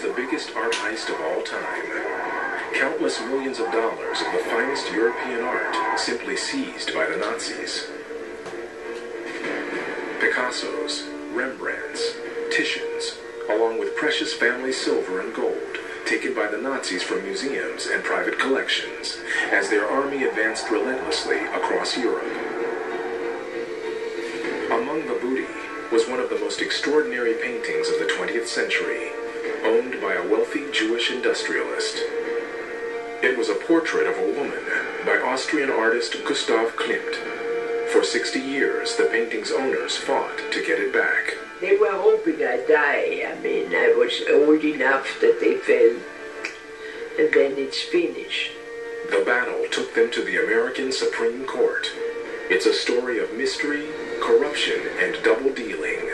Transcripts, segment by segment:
was the biggest art heist of all time. Countless millions of dollars of the finest European art simply seized by the Nazis. Picasso's, Rembrandt's, Titian's, along with precious family silver and gold, taken by the Nazis from museums and private collections, as their army advanced relentlessly across Europe. Among the booty was one of the most extraordinary paintings of the 20th century, owned by a wealthy Jewish industrialist. It was a portrait of a woman by Austrian artist Gustav Klimt. For 60 years, the painting's owners fought to get it back. They were hoping I'd die. I mean, I was old enough that they felt, and then it's finished. The battle took them to the American Supreme Court. It's a story of mystery, corruption, and double dealing.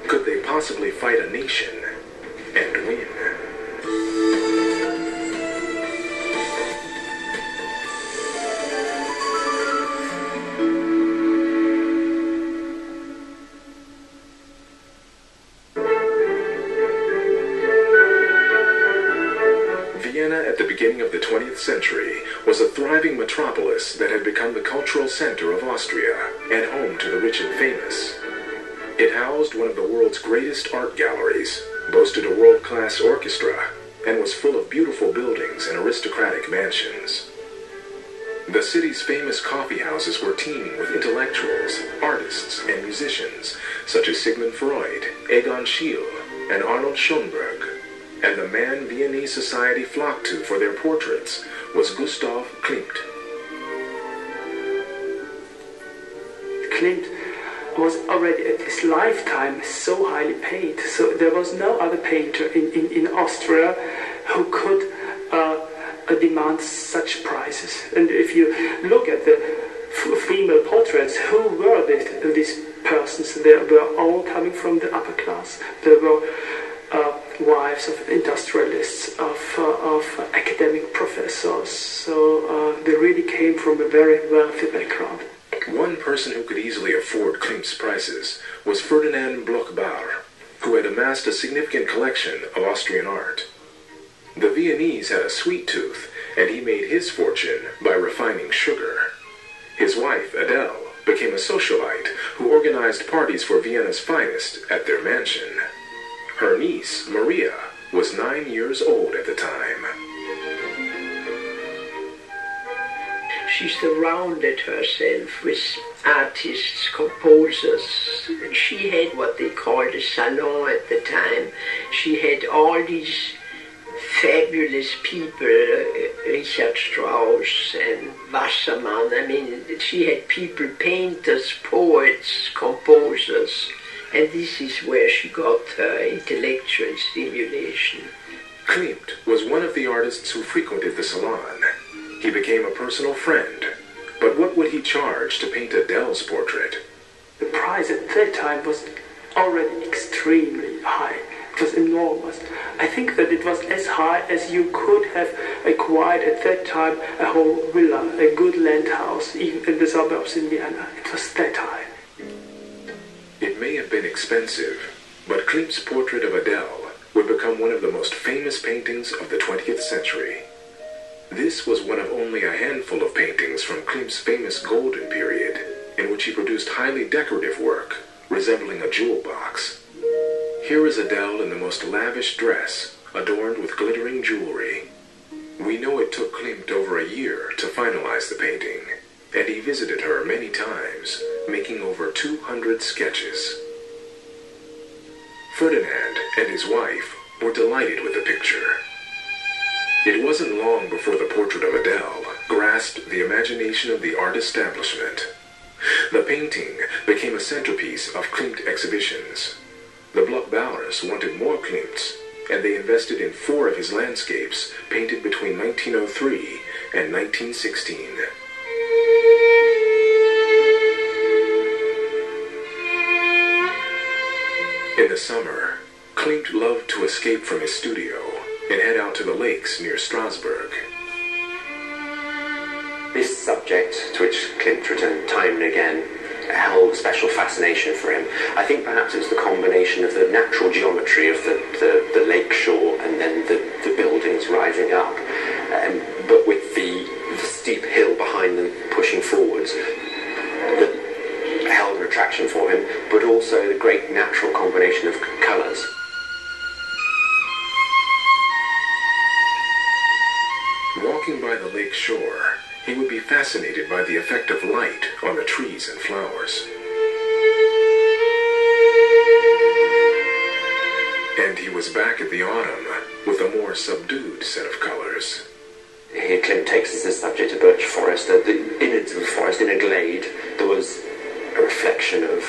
Could they possibly fight a nation and win? Vienna at the beginning of the 20th century was a thriving metropolis that had become the cultural center of Austria and home to the rich and famous. It housed one of the world's greatest art galleries, boasted a world-class orchestra, and was full of beautiful buildings and aristocratic mansions. The city's famous coffee houses were teeming with intellectuals, artists, and musicians, such as Sigmund Freud, Egon Schiele, and Arnold Schoenberg. And the man Viennese society flocked to for their portraits was Gustav Klimt. Klimt was already at his lifetime so highly paid, so there was no other painter in Austria who could demand such prices. And if you look at the female portraits, who were these persons? They were all coming from the upper class. They were wives of industrialists, of academic professors, so they really came from a very wealthy background. One person who could easily afford Klimt's prices was Ferdinand Bloch-Bauer, who had amassed a significant collection of Austrian art. The Viennese had a sweet tooth, and he made his fortune by refining sugar. His wife, Adele, became a socialite who organized parties for Vienna's finest at their mansion. Her niece, Maria, was 9 years old at the time. She surrounded herself with artists, composers. She had what they called a salon at the time. She had all these fabulous people, Richard Strauss and Wassermann. I mean, she had people, painters, poets, composers. And this is where she got her intellectual stimulation. Klimt was one of the artists who frequented the salon. He became a personal friend. But what would he charge to paint Adele's portrait? The price at that time was already extremely high. It was enormous. I think that it was as high as you could have acquired at that time a whole villa, a good land house, even in the suburbs in Vienna. It was that high. It may have been expensive, but Klimt's portrait of Adele would become one of the most famous paintings of the 20th century. This was one of only a handful of paintings from Klimt's famous golden period, in which he produced highly decorative work, resembling a jewel box. Here is Adele in the most lavish dress, adorned with glittering jewelry. We know it took Klimt over a year to finalize the painting, and he visited her many times, making over 200 sketches. Ferdinand and his wife were delighted with the picture. It wasn't long before the portrait of Adele grasped the imagination of the art establishment. The painting became a centerpiece of Klimt exhibitions. The Bloch-Bauers wanted more Klimts, and they invested in 4 of his landscapes painted between 1903 and 1916. In the summer, Klimt loved to escape from his studio and head out to the lakes near Strasbourg. This subject, to which Klimt returned time and again, held a special fascination for him. I think perhaps it was the combination of the natural geometry of the lake shore and then the buildings rising up, but with the steep hill behind them pushing forwards that held an attraction for him, but also the great natural combination of colours. Walking by the lake shore, he would be fascinated by the effect of light on the trees and flowers. And he was back at the autumn with a more subdued set of colors. Here Klimt takes as the subject a birch forest. The innards of the forest, in a glade, there was a reflection of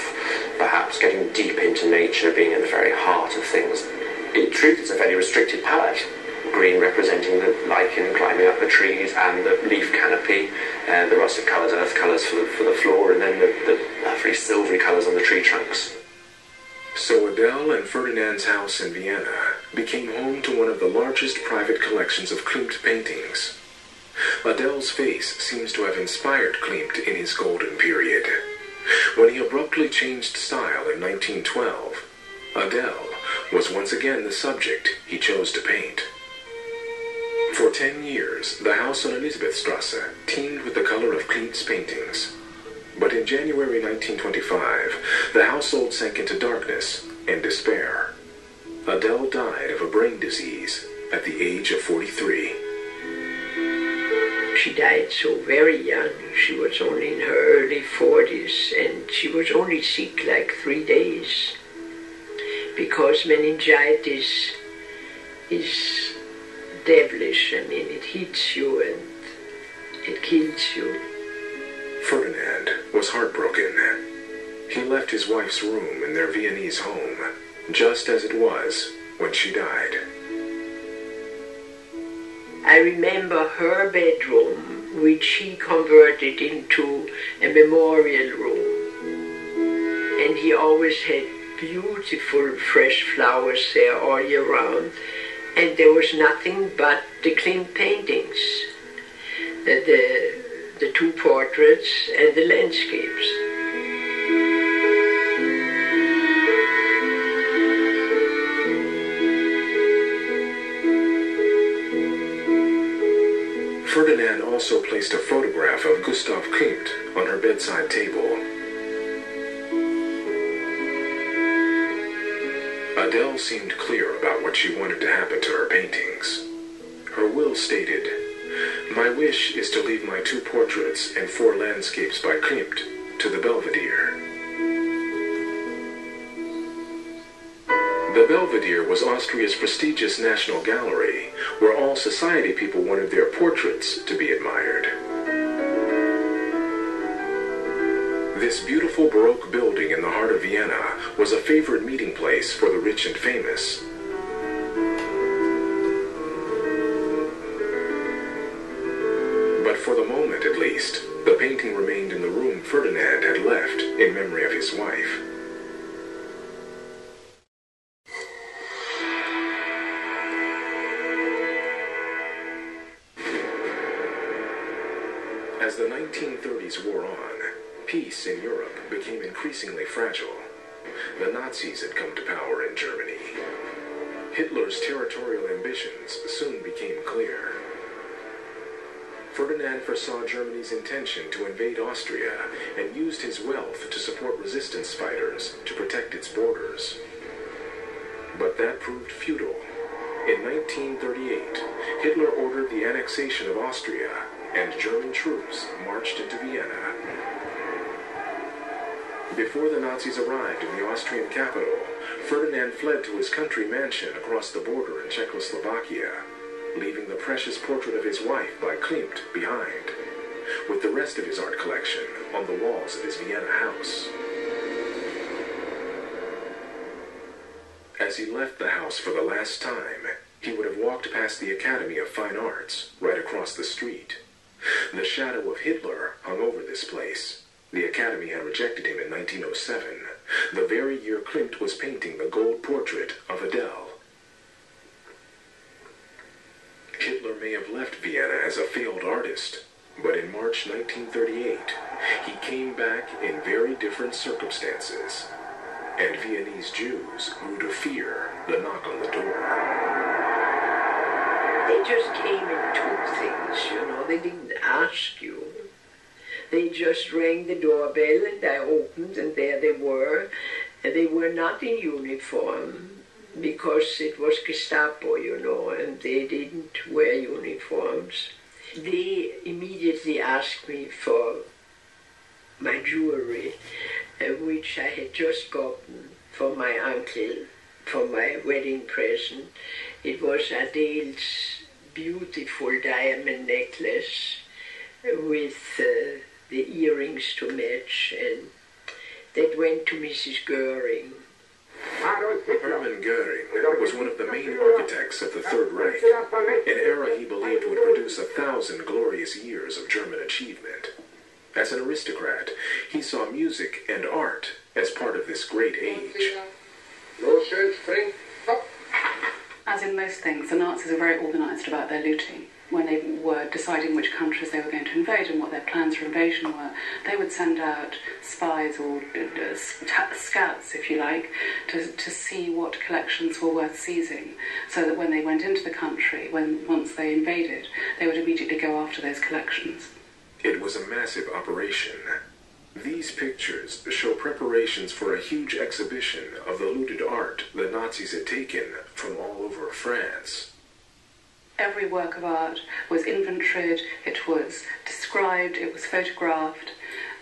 perhaps getting deep into nature, being at the very heart of things. In truth, it's a very restricted palette. Green representing the lichen climbing up the trees and the leaf canopy, the russet colours, earth colours for the floor, and then the lovely silvery colours on the tree trunks. So Adele and Ferdinand's house in Vienna became home to one of the largest private collections of Klimt paintings. Adele's face seems to have inspired Klimt in his golden period. When he abruptly changed style in 1912, Adele was once again the subject he chose to paint. For 10 years, the house on Elisabethstrasse teemed with the color of Klimt's paintings. But in January 1925, the household sank into darkness and despair. Adele died of a brain disease at the age of 43. She died so very young. She was only in her early 40s, and she was only sick like 3 days. Because meningitis is devilish. I mean, it hits you and it kills you. Ferdinand was heartbroken. He left his wife's room in their Viennese home, just as it was when she died. I remember her bedroom, which he converted into a memorial room. And he always had beautiful fresh flowers there all year round. And there was nothing but the Klimt paintings, the two portraits and the landscapes. Ferdinand also placed a photograph of Gustav Klimt on her bedside table. Adele seemed clear about what she wanted to happen to her paintings. Her will stated, "My wish is to leave my 2 portraits and 4 landscapes by Klimt to the Belvedere." The Belvedere was Austria's prestigious national gallery, where all society people wanted their portraits to be admired. This beautiful Baroque building in the heart of Vienna was a favorite meeting place for the rich and famous. But for the moment, at least, the painting remained in the room Ferdinand had left in memory of his wife. As the 1930s wore on, peace in Europe became increasingly fragile. The Nazis had come to power in Germany. Hitler's territorial ambitions soon became clear. Ferdinand foresaw Germany's intention to invade Austria and used his wealth to support resistance fighters to protect its borders. But that proved futile. In 1938, Hitler ordered the annexation of Austria, and German troops marched into Vienna. Before the Nazis arrived in the Austrian capital, Ferdinand fled to his country mansion across the border in Czechoslovakia, leaving the precious portrait of his wife by Klimt behind, with the rest of his art collection on the walls of his Vienna house. As he left the house for the last time, he would have walked past the Academy of Fine Arts right across the street. The shadow of Hitler hung over this place. The Academy had rejected him in 1907, the very year Klimt was painting the gold portrait of Adele. Hitler may have left Vienna as a failed artist, but in March 1938, he came back in very different circumstances, and Viennese Jews grew to fear the knock on the door. They just came and took things, you know. They didn't ask you. They just rang the doorbell and I opened and there they were. And they were not in uniform because it was Gestapo, you know, and they didn't wear uniforms. They immediately asked me for my jewelry, which I had just gotten for my uncle for my wedding present. It was Adele's beautiful diamond necklace with the earrings to match, and that went to Mrs. Goering. Hermann Goering was one of the main architects of the Third Reich, an era he believed would produce 1,000 glorious years of German achievement. As an aristocrat, he saw music and art as part of this great age. As in most things, the Nazis were very organised about their looting. When they were deciding which countries they were going to invade and what their plans for invasion were, they would send out spies or scouts, if you like, to see what collections were worth seizing, so that when they went into the country, once they invaded, they would immediately go after those collections. It was a massive operation. These pictures show preparations for a huge exhibition of the looted art the Nazis had taken from all over France. Every work of art was inventoried, it was described, it was photographed,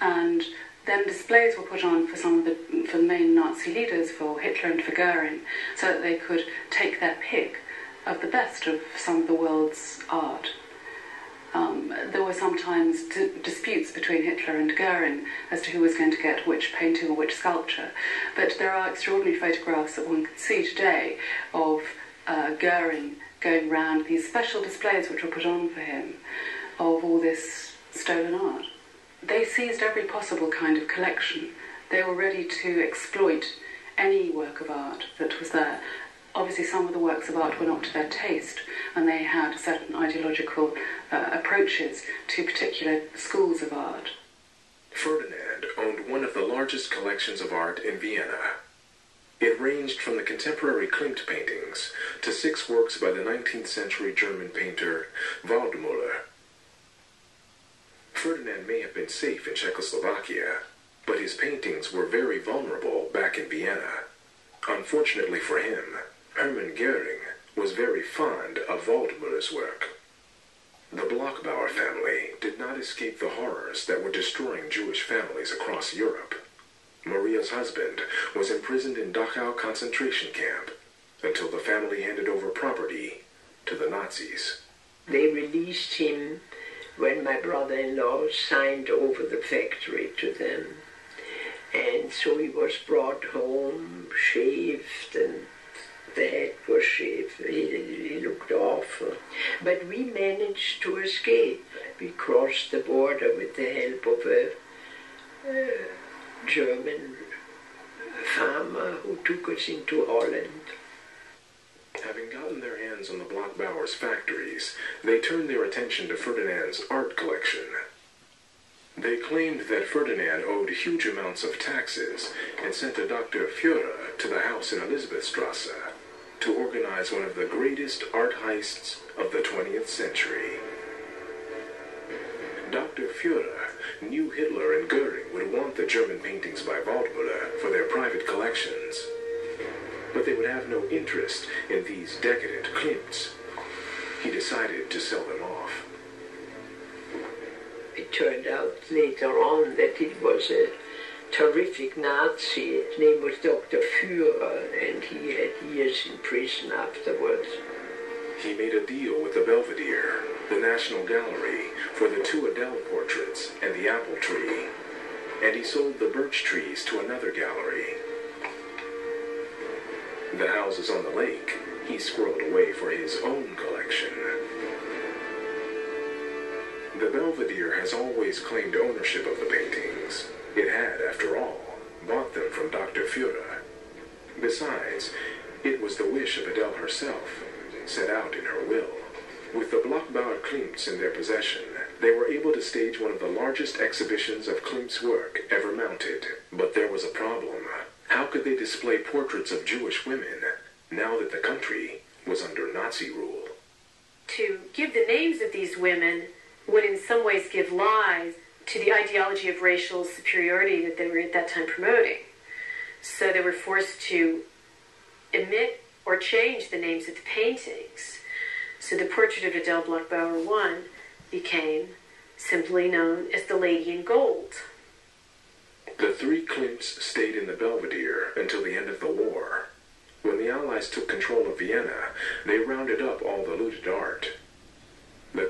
and then displays were put on for the main Nazi leaders, for Hitler and for Goering, so that they could take their pick of the best of some of the world's art. There were sometimes disputes between Hitler and Goering as to who was going to get which painting or which sculpture, but there are extraordinary photographs that one can see today of Goering going round these special displays which were put on for him of all this stolen art. They seized every possible kind of collection. They were ready to exploit any work of art that was there. Obviously, some of the works of art were not to their taste, and they had certain ideological approaches to particular schools of art. Ferdinand owned one of the largest collections of art in Vienna. It ranged from the contemporary Klimt paintings to 6 works by the 19th century German painter Waldmüller. Ferdinand may have been safe in Czechoslovakia, but his paintings were very vulnerable back in Vienna. Unfortunately for him, Hermann Goering was very fond of Waldmüller's work. The Bloch-Bauer family did not escape the horrors that were destroying Jewish families across Europe. Maria's husband was imprisoned in Dachau concentration camp until the family handed over property to the Nazis. They released him when my brother-in-law signed over the factory to them. And so he was brought home, shaved, and the head was shaved. He looked awful. But we managed to escape. We crossed the border with the help of a German farmer who took us into Holland. Having gotten their hands on the Bloch-Bauer's factories, they turned their attention to Ferdinand's art collection. They claimed that Ferdinand owed huge amounts of taxes and sent a Dr. Führer to the house in Elisabethstrasse to organize one of the greatest art heists of the 20th century. Dr. Führer knew Hitler and Goering would want the German paintings by Waldmüller for their private collections, but they would have no interest in these decadent Klimts. He decided to sell them off. It turned out later on that it was a terrific Nazi. His name was Dr. Führer, and he had years in prison afterwards. He made a deal with the Belvedere, the National Gallery, for the 2 Adele portraits and the apple tree, and he sold the birch trees to another gallery. The houses on the lake he squirreled away for his own collection. The Belvedere has always claimed ownership of the paintings. It had, after all, bought them from Dr. Führer. Besides, it was the wish of Adele herself, set out in her will. With the Bloch-Bauer Klimts in their possession, they were able to stage one of the largest exhibitions of Klimt's work ever mounted. But there was a problem. How could they display portraits of Jewish women now that the country was under Nazi rule? To give the names of these women would in some ways give lies to the ideology of racial superiority that they were at that time promoting. So they were forced to omit or change the names of the paintings. So the portrait of Adele Bloch-Bauer I became simply known as the Lady in Gold. The three Klimts stayed in the Belvedere until the end of the war. When the Allies took control of Vienna, they rounded up all the looted art. The